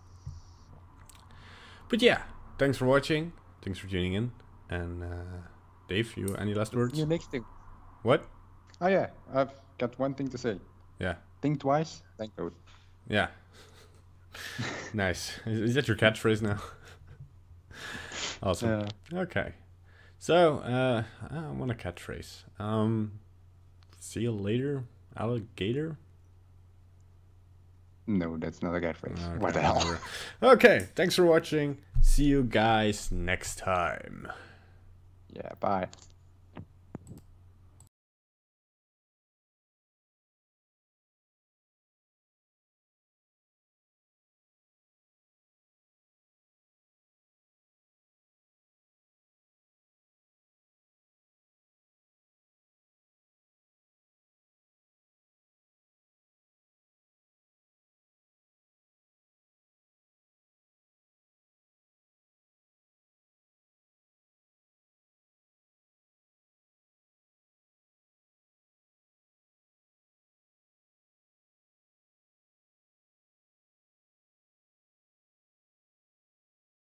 but yeah, thanks for watching. Thanks for tuning in. And Dave, you any last words? Your next thing. What? Oh yeah, I've got one thing to say. Yeah. Think twice, thank God. Yeah. Nice. Is that your catchphrase now? Awesome. Okay. So, I want a catchphrase. See you later, alligator? No, that's not a catchphrase. Okay, What the hell? whatever. Okay, thanks for watching. See you guys next time. Yeah, bye.